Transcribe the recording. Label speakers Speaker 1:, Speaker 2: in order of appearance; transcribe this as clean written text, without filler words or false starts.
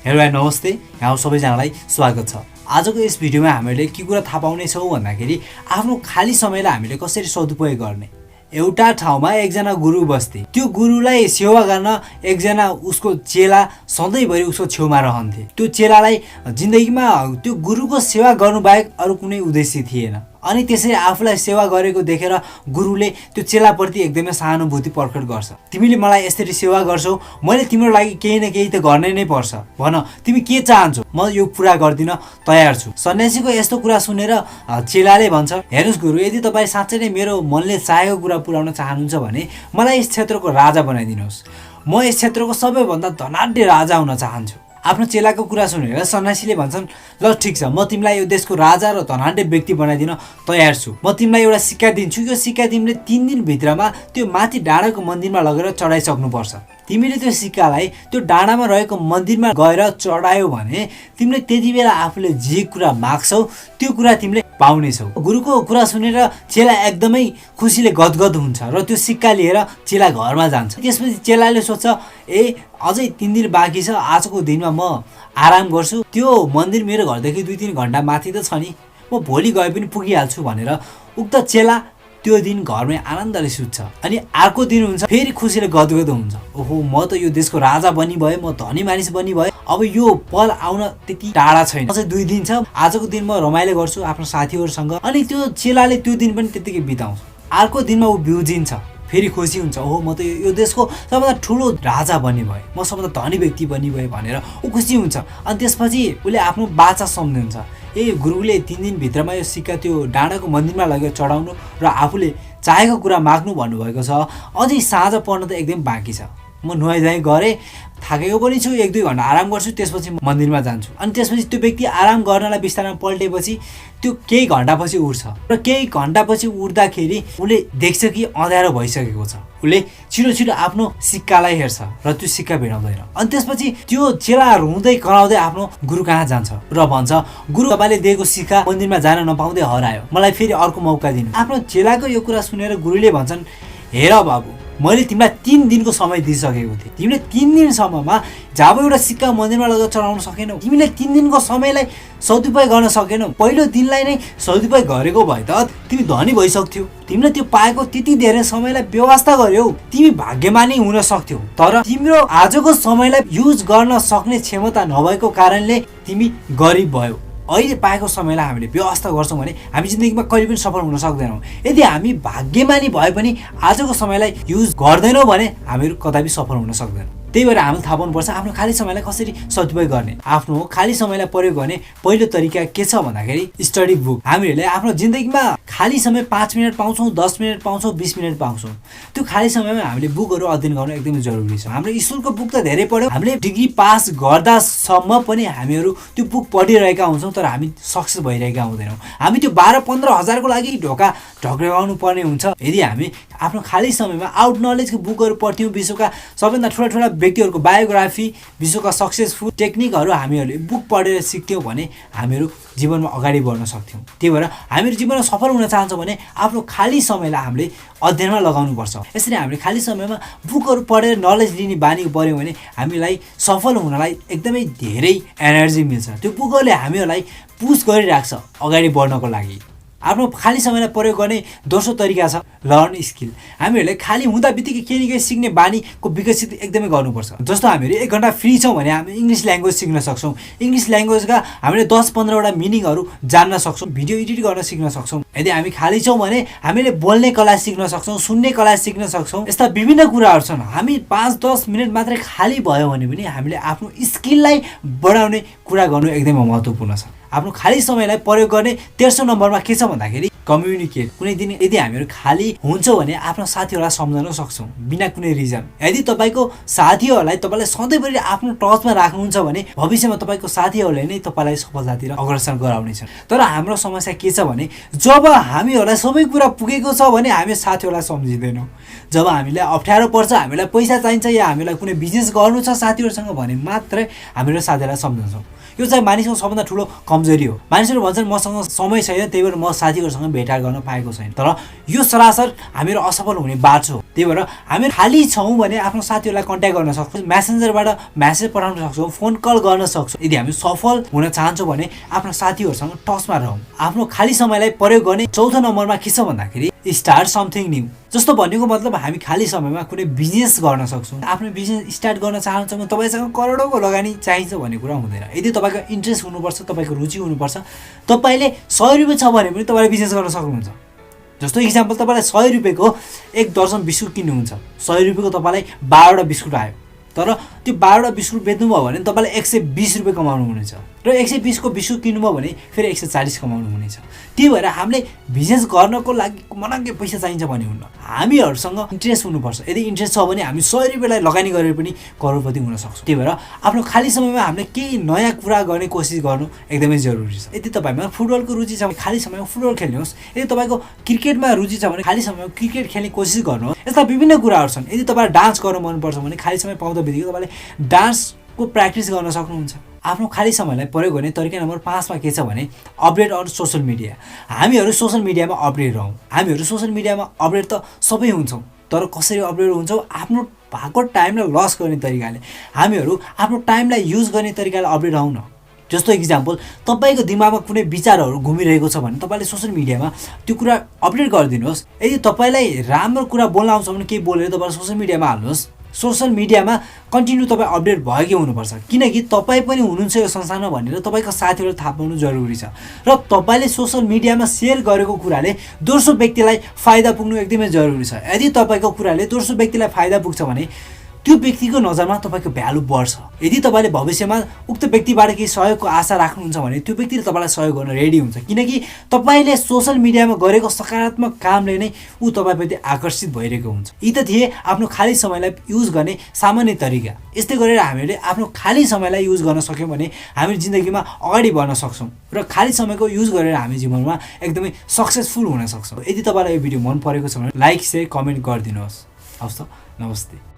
Speaker 1: Hello भाइ नमस्ते, यहाँ सबैजनालाई स्वागत छ। आजको यस भिडियोमा हामीले के कुरा थाहा पाउनेछौँ भन्दाखेरि आफ्नो खाली समयलाई हामीले कसरी सदुपयोग गर्ने। एउटा ठाउँमा एकजना गुरु बस्थे। त्यो गुरुलाई सेवा गर्न एकजना उसको चेला सधैँभरि उसको छेउमा रहन्थे। त्यो चेलालाई जिन्दगीमा त्यो गुरुको सेवा गर्नुबाहेक अरू कुनै उद्देश्य थिएन। अनि त्यसरी आफूलाई सेवा गरेको देखेर गुरुले त्यो चेलाप्रति एकदमै सहानुभूति प्रकट गर्छ। तिमीले मलाई यसरी सेवा गर्छौ, मैले तिम्रो लागि केही न केही त गर्नै नै पर्छ। भन तिमी के चाहन्छौ, म यो पुरा गर्दिन तयार छु। सन्यासीको यस्तो कुरा सुनेर चेलाले भन्छ, हेर्नुस् गुरु, यदि तपाईँ साँच्चै नै मेरो मनले चाहेको कुरा पुर्याउन चाहनुहुन्छ भने मलाई यस क्षेत्रको राजा बनाइदिनुहोस्। म यस क्षेत्रको सबैभन्दा धनाढ्य राजा हुन चाहन्छु। आफ्नो चेलाको कुरा सुनेर सन्यासीले भन्छन्, ल ठिक छ, म तिमीलाई यो देशको राजा र धनाढ्य व्यक्ति बनाइदिन तयार छु। म तिमीलाई एउटा सिक्का दिन्छु। यो सिक्का तिमीले 3 दिनभित्रमा त्यो माथि डाँडाको मन्दिरमा लगेर चढाइसक्नुपर्छ। तिमीले त्यो सिक्कालाई त्यो डाँडामा रहेको मन्दिरमा गएर चढायो भने तिमीले त्यति बेला आफूले जे कुरा माग्छौ त्यो कुरा तिमीले पाउनेछौ। गुरुको कुरा सुनेर चेला एकदमै खुसीले गदगद हुन्छ र त्यो सिक्का लिएर चेला घरमा जान्छ। त्यसपछि चेलाले सोच्छ, अझै 3 दिन बाँकी छ, आजको दिनमा म आराम गर्छु। त्यो मन्दिर मेरो घरदेखि 2-3 घन्टा माथि त छ नि, म भोलि गए पनि पुगिहाल्छु भनेर उक्त चेला त्यो दिन घरमै आनन्दले सुत्छ। अनि अर्को दिन हुन्छ, फेरि खुसीले गदगद हुन्छ। ओहो, म त यो देशको राजा बनी भएँ, म धनी मानिस बनी भएँ। अब यो पल आउन त्यति टाढा छैन, अझै 2 दिन छ। आजको दिन म रमाइलो गर्छु आफ्नो साथीहरूसँग। अनि त्यो चेलाले त्यो दिन पनि त्यतिकै बिताउँछ। अर्को दिनमा ऊ बिउजिन्छ, फेरि खुसी हुन्छ। ओहो, म त यो देशको सबभन्दा ठुलो राजा बनी भएँ, म सबभन्दा धनी व्यक्ति बनी भएँ भनेर ऊ खुसी हुन्छ। अनि त्यसपछि उसले आफ्नो बाचा सम्झिन्छ, गुरुले 3 दिनभित्रमा यो सिक्का त्यो डाँडाको मन्दिरमा लगेर चढाउनु र आफूले चाहेको कुरा माग्नु भन्नुभएको छ। अझै साँझ पर्न त एकदम बाँकी छ। म नुहाइधुवाइ गरेँ, थाकेको पनि छु, 1-2 घन्टा आराम गर्छु, त्यसपछि मन्दिरमा जान्छु। अनि त्यसपछि त्यो व्यक्ति आराम गर्नलाई बिस्तारमा पल्टेपछि त्यो केही घन्टापछि उठ्छ र केही घन्टापछि उठ्दाखेरि उसले देख्छ कि अँध्यारो भइसकेको छ। उसले छिटो आफ्नो सिक्कालाई हेर्छ र त्यो सिक्का भेटाउँदैन। अनि त्यसपछि त्यो चेला रुँदै कराउँदै आफ्नो गुरु कहाँ जान्छ र भन्छ, गुरु, तपाईँले दिएको सिक्का मन्दिरमा जान नपाउँदै हरायो, मलाई फेरि अर्को मौका दिनु। आफ्नो चेलाको यो कुरा सुनेर गुरुले भन्छन्, हेर बाबु, मैले तिमीलाई 3 दिनको समय दिइसकेको थिएँ। तिमीले 3 दिनसम्ममा जब एउटा सिक्का मन्दिरमा लगेर चढाउन सकेनौ, तिमीले 3 दिनको समयलाई सदुपयोग गर्न सकेनौ। पहिलो दिनलाई नै सदुपयोग गरेको भए त तिमी धनी भइसक्थ्यौ। तिमीले त्यो पाएको त्यति धेरै समयलाई व्यवस्था गर्यौ, तिमी भाग्यमानी हुन सक्थ्यौ। तर तिम्रो आजको समयलाई युज गर्न सक्ने क्षमता नभएको कारणले तिमी गरिब भयौ। अहिले पाएको समयलाई हामीले व्यवस्था गर्छौँ भने हामी जिन्दगीमा कहिले पनि सफल हुन सक्दैनौँ। यदि हामी भाग्यमानी भए पनि आजको समयलाई युज गर्दैनौँ भने हामीहरू कदापि सफल हुन सक्दैनौँ। त्यही भएर हामीले थाहा पाउनुपर्छ आफ्नो खाली समयलाई कसरी सदुपयोग गर्ने। आफ्नो खाली समयलाई प्रयोग गर्ने पहिलो तरिका के छ भन्दाखेरि स्टडी बुक। हामीहरूले आफ्नो जिन्दगीमा खाली समय 5 मिनट पाउँछौँ, 10 मिनट पाउँछौँ, 20 मिनट पाउँछौँ। त्यो खाली समयमा हामीले बुकहरू अध्ययन गर्नु एकदमै जरुरी छ। हाम्रो स्कुलको बुक त धेरै पढ्यौँ, हामीले डिग्री पास गर्दासम्म पनि हामीहरू त्यो बुक पढिरहेका हुन्छौँ, तर हामी सक्सेस भइरहेका हुँदैनौँ। हामी त्यो 12-15 हजारको लागि ढोका ढक्राउनु पर्ने हुन्छ। यदि हामी आफ्नो खाली समयमा आउट नलेजको बुकहरू पढ्थ्यौँ, विश्वका सबैभन्दा ठुला व्यक्तिहरूको बायोग्राफी, विश्वका सक्सेसफुल टेक्निकहरू हामीहरूले बुक पढेर सिक्थ्यौँ भने हामीहरू जीवनमा अगाडि बढ्न सक्थ्यौँ। त्यही भएर हामीहरू जीवनमा सफल हुन चाहन्छौँ भने आफ्नो खाली समयलाई हामीले अध्ययनमा लगाउनुपर्छ। यसरी हामीले खाली समयमा बुकहरू पढेर नलेज लिने बानी पऱ्यौँ भने हामीलाई सफल हुनलाई एकदमै धेरै एनर्जी मिल्छ। त्यो बुकहरूले हामीहरूलाई पुस गरिराख्छ अगाडि बढ्नको लागि। आफ्नो खाली समयलाई प्रयोग गर्ने दोस्रो तरिका छ लर्न स्किल। हामीहरूले खाली हुँदा बित्तिकै केही न केही सिक्ने बानीको विकसित एकदमै गर्नुपर्छ। जस्तो हामीहरू 1 घन्टा फ्री छौँ भने हामी इङ्ग्लिस ल्याङ्ग्वेज सिक्न सक्छौँ। इङ्ग्लिस ल्याङ्ग्वेजका हामीले 10-15वटा मिनिङहरू जान्न सक्छौँ, भिडियो एडिट गर्न सिक्न सक्छौँ। यदि हामी खाली छौँ भने हामीले बोल्ने कला सिक्न सक्छौँ, सुन्ने कला सिक्न सक्छौँ। यस्ता विभिन्न कुराहरू छन्। हामी 5-10 मिनट मात्रै खाली भयो भने पनि हामीले आफ्नो स्किललाई बढाउने कुरा गर्नु एकदमै महत्त्वपूर्ण छ। आफ्नो खाली समयलाई प्रयोग गर्ने तेस्रो नम्बरमा के छ भन्दाखेरि कम्युनिकेट। कुनै दिन यदि हामीहरू खाली हुन्छौँ भने आफ्नो साथीहरूलाई सम्झाउन सक्छौँ बिना कुनै रिजन। यदि तपाईँको साथीहरूलाई तपाईँलाई सधैँभरि आफ्नो टचमा राख्नुहुन्छ भने भविष्यमा तपाईँको साथीहरूले नै तपाईँलाई सफलतातिर अग्रसर गराउनेछन्। तर हाम्रो समस्या के छ भने जब हामीहरूलाई सबै कुरा पुगेको छ भने हामी साथीहरूलाई सम्झिँदैनौँ। जब हामीलाई अप्ठ्यारो पर्छ, हामीलाई पैसा चाहिन्छ या हामीलाई कुनै बिजनेस गर्नु छ साथीहरूसँग भने मात्रै हामीहरू साथीहरूलाई सम्झन्छौँ। यो चाहिँ मानिसको सबभन्दा ठुलो कमजोरी हो। मानिसहरू भन्छन् मसँग समय छैन, त्यही भएर म साथीहरूसँग भेटघाट गर्न पाएको छैन। तर यो सरासर हामीहरू असफल हुने बाटो हो। त्यही भएर हामी खाली छौँ भने आफ्नो साथीहरूलाई कन्ट्याक्ट गर्न सक्छौँ, मेसेन्जरबाट मेसेज पठाउन सक्छौँ, फोन कल गर्न सक्छौँ। यदि हामी सफल हुन चाहन्छौँ भने आफ्नो साथीहरूसँग टचमा रहौँ। आफ्नो खाली समयलाई प्रयोग गर्ने चौथो नम्बरमा के छ भन्दाखेरि स्टार्ट समथिङ न्यू। जस्तो भनेको मतलब हामी खाली समयमा कुनै बिजनेस गर्न सक्छौँ। आफ्नो बिजनेस स्टार्ट गर्न चाहन्छौँ भने तपाईँसँग करोडौँको लगानी चाहिन्छ भन्ने कुरा हुँदैन। यदि तपाईँको इन्ट्रेस्ट हुनुपर्छ, तपाईँको रुचि हुनुपर्छ, तपाईँले 100 रुपियाँ छ भने पनि तपाईँले बिजनेस गर्न सक्नुहुन्छ। जस्तो इक्जाम्पल, तपाईँलाई 100 रुपियाँको एक दर्जन बिस्कुट किन्नुहुन्छ, 100 रुपियाँको तपाईँलाई 12वटा बिस्कुट आयो। तर त्यो 12वटा बिस्कुट बेच्नुभयो भने तपाईँलाई 120 रुपियाँ कमाउनु हुनेछ र 120 को बिस्कुट किन्नुभयो भने फेरि 140 कमाउनु हुनेछ। त्यही भएर हामीले बिजनेस गर्नको लागि मनग्गे पैसा चाहिन्छ भन्ने हुन्न, हामीहरूसँग इन्ट्रेस्ट हुनुपर्छ। यदि इन्ट्रेस्ट छ भने हामी 100 रुपियाँलाई लगानी गरेर पनि करोडपति हुन सक्छौँ। त्यही भएर आफ्नो खाली समयमा हामीले केही नयाँ कुरा गर्ने कोसिस गर्नु एकदमै जरुरी छ। यदि तपाईँमा फुटबलको रुचि छ भने खाली समयमा फुटबल खेल्नुहोस्। यदि तपाईँको क्रिकेटमा रुचि छ भने खाली समयमा क्रिकेट खेल्ने कोसिस गर्नुहोस्। यस्ता विभिन्न कुराहरू छन्। यदि तपाईँलाई डान्स गर्न मनपर्छ भने खाली समय पाउँदा बित्तिकै तपाईँले डान्सको प्र्याक्टिस गर्न सक्नुहुन्छ। आफ्नो खाली समयलाई प्रयोग गर्ने तरिका नम्बर 5 मा के छ भने अपडेट अन सोसल मिडिया। हामीहरू सोसल मिडियामा अपडेट रहौँ। हामीहरू सोसल मिडियामा अपडेट त सबै हुन्छौँ, तर कसरी अपडेट हुन्छौँ? आफ्नो भएको टाइमलाई लस गर्ने तरिकाले, हामीहरू आफ्नो टाइमलाई युज गर्ने तरिकाले अपडेट रहौँ न। जस्तो इक्जाम्पल, तपाईँको दिमागमा कुनै विचारहरू घुमिरहेको छ भने तपाईँले सोसल मिडियामा त्यो कुरा अपडेट गरिदिनुहोस्। यदि तपाईँलाई राम्रो कुरा बोल्न आउँछ भने केही बोलेर तपाईँले सोसल मिडियामा हाल्नुहोस्। सोसल मिडियामा कन्टिन्यू तपाईँ अपडेट भएकै हुनुपर्छ, किनकि तपाईँ पनि हुनुहुन्छ यो संसारमा भनेर तपाईँको साथीहरूले थाहा पाउनु जरुरी छ। र तपाईँले सोसल मिडियामा सेयर गरेको कुराले दोस्रो व्यक्तिलाई फाइदा पुग्नु एकदमै जरुरी छ। यदि तपाईँको कुराले दोस्रो व्यक्तिलाई फाइदा पुग्छ भने त्यो व्यक्तिको नजरमा तपाईँको भ्यालु बढ्छ। यदि तपाईँले भविष्यमा उक्त व्यक्तिबाट केही सहयोगको आशा राख्नुहुन्छ भने त्यो व्यक्तिले तपाईँलाई सहयोग गर्न रेडी हुन्छ, किनकि तपाईँले सोसल मिडियामा गरेको सकारात्मक कामले नै ऊ तपाईँप्रति आकर्षित भइरहेको हुन्छ। यी त थिए आफ्नो खाली समयलाई युज गर्ने सामान्य तरिका। यस्तै गरेर हामीले आफ्नो खाली समयलाई युज गर्न सक्यौँ भने हामी जिन्दगीमा अगाडि बढ्न सक्छौँ र खाली समयको युज गरेर हामी जीवनमा एकदमै सक्सेसफुल हुन सक्छौँ। यदि तपाईँलाई यो भिडियो मन परेको छ भने लाइक, सेयर, कमेन्ट गरिदिनुहोस्। हवस् त, नमस्ते।